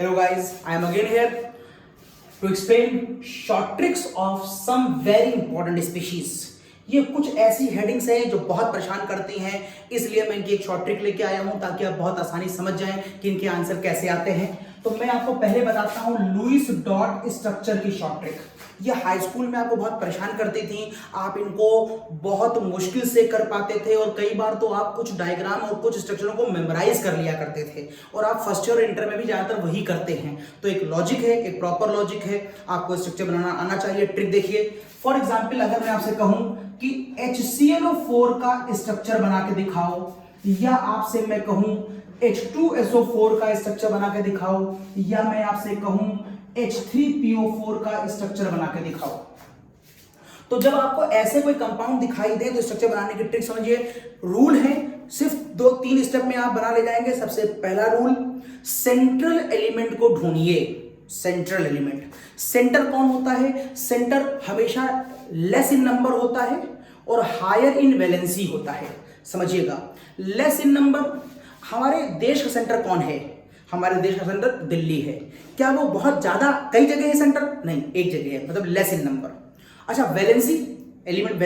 Hello guys, I am again here to explain short tricks of some very important species. ये कुछ ऐसी headings हैं जो बहुत परेशान करती हैं, इसलिए मैं इनकी एक शॉर्ट ट्रिक लेके आया हूं ताकि आप बहुत आसानी समझ जाएं कि इनके आंसर कैसे आते हैं। तो मैं आपको पहले बताता हूं लुईस डॉट स्ट्रक्चर की शॉर्ट ट्रिक। ये हाई स्कूल में आपको बहुत परेशान करती थी, आप इनको बहुत मुश्किल से कर पाते थे और कई बार तो आप कुछ डायग्राम और कुछ स्ट्रक्चरों को मेमोराइज कर लिया करते थे और आप फर्स्ट ईयर और इंटर में भी ज़्यादातर वही करते हैं। तो एक लॉजिक है, एक प्रॉपर लॉजिक है, आपको स्ट्रक्चर बनाना आना चाहिए। ट्रिक देखिए, फॉर एग्जाम्पल अगर मैं आपसे कहूं कि HClO4 का स्ट्रक्चर बना के दिखाओ, या आपसे मैं कहूं H2SO4 का स्ट्रक्चर बना के दिखाओ, या मैं आपसे कहूं H3PO4 का स्ट्रक्चर बना के दिखाओ, तो जब आपको ऐसे कोई कंपाउंड दिखाई दे तो स्ट्रक्चर बनाने की ट्रिक समझिए। रूल है, सिर्फ 2-3 स्टेप में आप बना ले जाएंगे। सबसे पहला रूल, सेंट्रल एलिमेंट को ढूंढिए। सेंट्रल एलिमेंट, सेंटर कौन होता है? सेंटर हमेशा लेस इन नंबर होता है और हायर इन वैलेंसी होता है। समझिएगा, लेस इन नंबर। हमारे देश का सेंटर कौन है? हमारे देश का सेंटर दिल्ली है। क्या वो बहुत ज्यादा कई जगह है सेंटर? नहीं, एक जगह है, मतलब लेस इन नंबर। अच्छा, वैलेंसी एलिमेंट,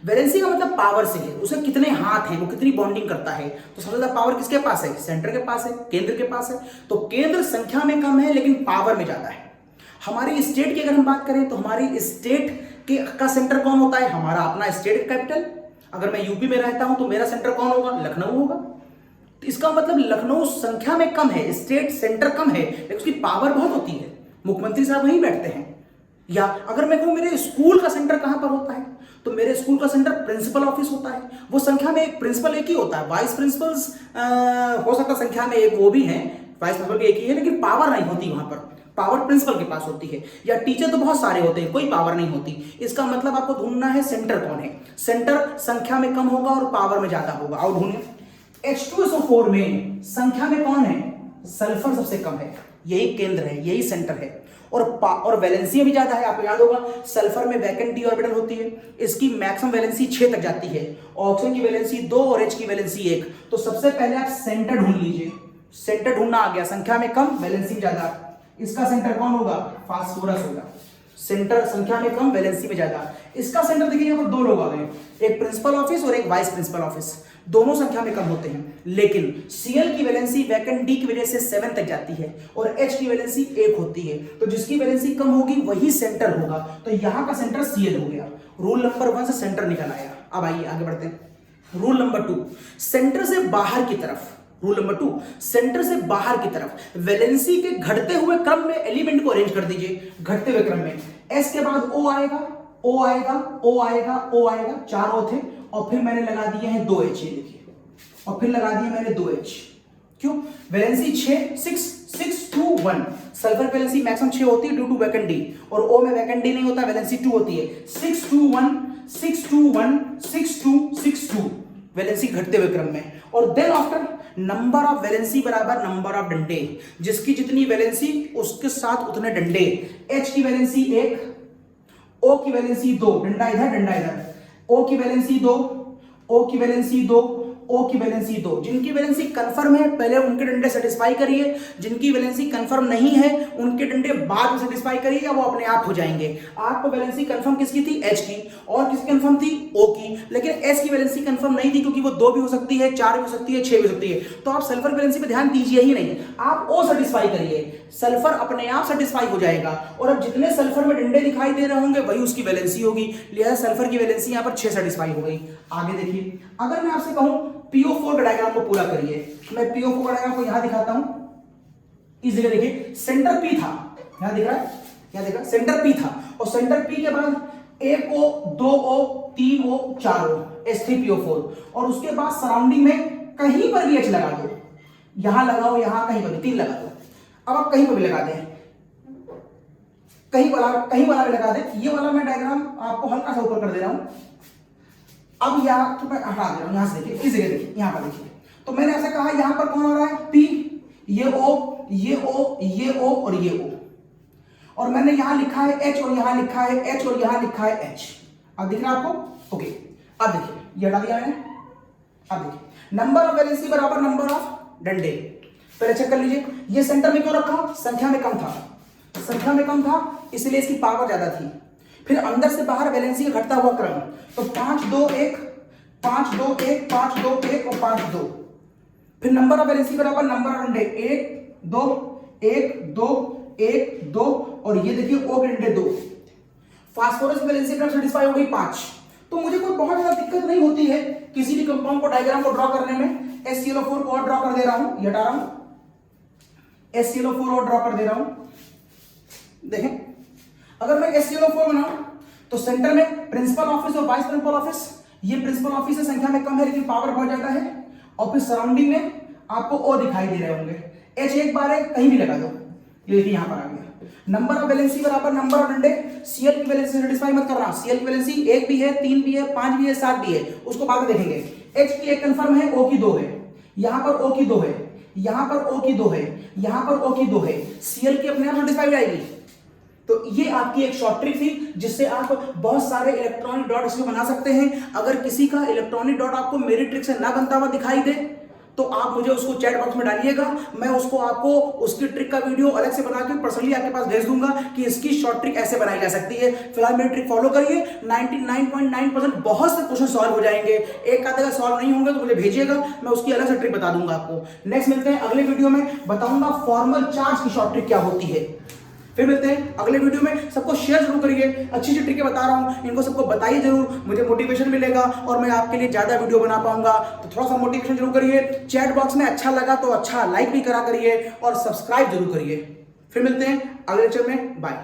वैलेंसी का मतलब पावर से है, उसे कितने हाथ हैं, वो कितनी बॉन्डिंग करता है। तो सबसे ज्यादा पावर किसके पास है? सेंटर के पास है, केंद्र के पास है। तो केंद्र संख्या में कम है लेकिन पावर में ज्यादा है। हमारी स्टेट की अगर हम बात करें तो हमारी स्टेट का सेंटर कौन होता है? हमारा अपना स्टेट कैपिटल। अगर मैं यूपी में रहता हूं तो मेरा सेंटर कौन होगा? लखनऊ होगा। तो इसका मतलब लखनऊ संख्या में कम है, स्टेट सेंटर कम है, लेकिन उसकी पावर बहुत होती है। मुख्यमंत्री साहब वहीं बैठते हैं। या अगर मैं कहूं मेरे स्कूल का सेंटर कहां पर होता है, तो मेरे स्कूल का सेंटर प्रिंसिपल ऑफिस होता है। वो संख्या में एक प्रिंसिपल एक ही होता है, वाइस प्रिंसिपल्स हो सकता है संख्या में एक वो भी है, वाइस प्रिंसिपल भी एक ही है, लेकिन पावर नहीं होती वहां पर। पावर प्रिंसिपल के पास होती है। या टीचर तो बहुत सारे होते हैं, कोई पावर नहीं होती। इसका मतलब आपको ढूंढना है सेंटर कौन है। सेंटर संख्या में कम होगा और पावर में ज्यादा होगा। और ढूंढिए, H2SO4 में संख्या में कौन है? सल्फर सबसे कम है, यही केंद्र है, यही सेंटर है। और वैलेंसी भी ज्यादा है। आपको याद होगा सल्फर में वैकेंट डी ऑर्बिटल होती है, इसकी मैक्सिमम वैलेंसी 6 तक जाती है। ऑक्सीजन की वैलेंसी 2 और H की वैलेंसी 1। तो सबसे पहले आप सेंटर ढूंढ लीजिए। सेंटर ढूंढना आ गया, संख्या में कम, वैलेंसी ज्यादा। इसका सेंटर कौन होगा? फास्फोरस होगा। सेंटर संख्या में कम, वैलेंसी में ज्यादा। इसका सेंटर देखिए, यहां पर 2 लोग आ गए, एक प्रिंसिपल ऑफिस और एक वाइस प्रिंसिपल ऑफिस। दोनों संख्या में कम होते हैं, लेकिन Cl की वैलेंसी वैकेंट डी की वजह से 7 तक जाती है और H की वैलेंसी 1 होती है। तो जिसकी वैलेंसी कम होगी वही सेंटर होगा। तो यहां का सेंटर Cl हो गया। रूल नंबर 1 से सेंटर निकल आया। अब आइए आगे बढ़ते हैं। रूल नंबर 2, सेंटर से बाहर की तरफ। रूल नंबर 2, सेंटर से बाहर की तरफ वैलेंसी के घटते हुए क्रम में एलिमेंट को अरेंज कर दीजिए। घटते हुए क्रम में S के बाद O आएगा, O आएगा, O आएगा, O आएगा, 4 O थे, और फिर मैंने लगा दिए हैं 2H। ये देखिए, और फिर लगा दिए मैंने 2H। क्यों? वैलेंसी 6-2-1। सल्फर वैलेंसी मैक्सिमम 6 होती है ड्यू टू वैकेंट डी, और O में वैकेंट डी नहीं होता, वैलेंसी 2 होती है। 6-2-1, 6-2-1, 6-2-6-2 वैलेंसी घटते हुए क्रम में। और then after number of valency बराबर नंबर ऑफ डंडे। जिसकी जितनी वैलेंसी उसके साथ उतने डंडे। H की वैलेंसी 1, O की वैलेंसी 2, डंडा इधर डंडा इधर। O की वैलेंसी 2, O की वैलेंसी 2, O की वैलेंसी 2। जिनकी वैलेंसी कंफर्म है पहले उनके डंडे सेटिस्फाई करिए, जिनकी वैलेंसी कंफर्म नहीं है उनके डंडे बाद में सेटिस्फाई करिए, या वो अपने आप हो जाएंगे। आपको वैलेंसी कंफर्म किसकी थी? H की। और किसकी कंफर्म थी? O की। लेकिन S की वैलेंसी कंफर्म नहीं थी, क्योंकि वो 2 भी हो सकती है, 4 भी हो सकती है, 6 भी हो सकती है। तो आप सल्फर वैलेंसी पे ध्यान दीजिए ही नहीं, आप O सेटिस्फाई करिए, सल्फर अपने आप सेटिस्फाई हो जाएगा। और अब जितने सल्फर में डंडे दिखाई दे रहे होंगे वही उसकी वैलेंसी होगी, लिहाजा सल्फर की वैलेंसी यहां पर 6 सेटिस्फाई हो गई। आगे देखिए, अगर मैं आपसे कहूं PO4 का डायग्राम को पूरा करिए, मैं PO4 का डायग्राम को यहां दिखाता हूं। इस जगह देखिए, सेंटर P था, यहां दिख रहा है, यहां दिख रहा है, सेंटर P था, और सेंटर P के बाद 1 O, 2 O, 3 O, 4 O, H3PO4। और उसके बाद सराउंडिंग में कहीं पर भी H लगा दो, यहां लगाओ, यहां कहीं पर भी 3 लगा दो। अब आप कहीं पर भी लगा दें, कहीं वाला भी लगा दें। ये वाला मैं डायग्राम आपको हल्का सा ऊपर कर दे रहा हूं। अब यहां तो मैं हटा दे रहा हूं, यहां से देखिए, इस जगह देखिए, यहां पर देखिए। तो मैंने ऐसा कहा, यहां पर कौन आ रहा है? P, ये O, ये O, ये O और ये O। और मैंने यहां लिखा है H और यहां लिखा है H और यहां लिखा है H। अब दिख रहा है आपको? ओके, अब देखिए, ये हटा दिया मैंने। अब देखिए, नंबर ऑफ वैलेंसी बराबर नंबर ऑफ डंडे। पहले चेक कर लीजिए, ये सेंटर में क्यों रखा, संख्या में कम था, संख्या में कम था इसलिए इसकी पावर ज्यादा थी। फिर अंदर से बाहर वैलेंसी का घटता हुआ क्रम, तो 5 2 1 5 2 1 5 2 1 और 5 2। फिर नंबर ऑफ वैलेंसी बराबर नंबर ऑफ अंडे 1 2 1 2 1 2 और ये देखिए O के अंडे 2। फास्फोरस वैलेंसी क्रम सेटिस्फाई हो गई 5। तो मुझे कोई बहुत ज्यादा दिक्कत नहीं होती है किसी भी कंपाउंड को डायग्राम को ड्रॉ करने में। HCl4 को और ड्रॉ कर दे रहा हूं, ये हटा रहा हूं, HCl4 और ड्रॉ कर दे रहा हूं। देखें, अगर मैं HCl4 बनाऊं तो सेंटर में प्रिंसिपल ऑफिस और वाइस प्रिंसिपल ऑफिस, ये प्रिंसिपल ऑफिस है, संख्या में कम है लेकिन पावर बहुत ज्यादा है। और फिर सराउंडिंग में आपको O दिखाई दे रहे होंगे, H एक बार है, कहीं भी लगा दो, ये देखिए यहां पर आ गया। नंबर ऑफ वैलेंसी बराबर नंबर ऑफ अंडे, Cl की वैलेंसी सेटिस्फाई मत करना, Cl की वैलेंसी 1 भी है, 3 भी है, 5 भी है, 7 भी है, उसको बाद में देखेंगे। H की 1 कंफर्म है, O की 2 है, यहां पर O की 2 है, यहां पर O की 2 है, यहां पर O की 2 है, Cl की अपने आप सेटिस्फाई हो जाएगी। तो ये आपकी एक शॉर्ट ट्रिक थी जिससे आप बहुत सारे इलेक्ट्रॉनिक डॉट इसमें बना सकते हैं। अगर किसी का इलेक्ट्रॉनिक डॉट आपको मेरी ट्रिक से ना बनता हुआ दिखाई दे तो आप मुझे उसको चैट बॉक्स में डालिएगा, मैं उसको आपको उसकी ट्रिक का वीडियो अलग से बना के पर्सनली आपके पास भेज दूंगा कि इसकी शॉर्ट ट्रिक ऐसे बनाई जा सकती है। फिलहाल मेरी ट्रिक फॉलो करिए, 99.9% बहुत से क्वेश्चन सॉल्व हो जाएंगे। एक आधे का सॉल्व नहीं होंगे तो मुझे भेजिएगा, मैं उसकी अलग से ट्रिक बता दूंगा आपको। नेक्स्ट मिलते हैं अगले वीडियो में, बताऊंगा फॉर्मल चार्ज की शॉर्ट ट्रिक क्या होती है। फिर मिलते हैं अगले वीडियो में। सबको शेयर जरूर करिए, अच्छी अच्छी ट्रिकें बता रहा हूं, इनको सबको बताइए जरूर, मुझे मोटिवेशन मिलेगा और मैं आपके लिए ज्यादा वीडियो बना पाऊंगा। तो थोड़ा सा मोटिवेशन जरूर करिए। चैट बॉक्स में अच्छा लगा तो अच्छा लाइक भी करा करिए और सब्सक्राइब जरूर करिए। फिर मिलते हैं अगले लेक्चर में, बाय।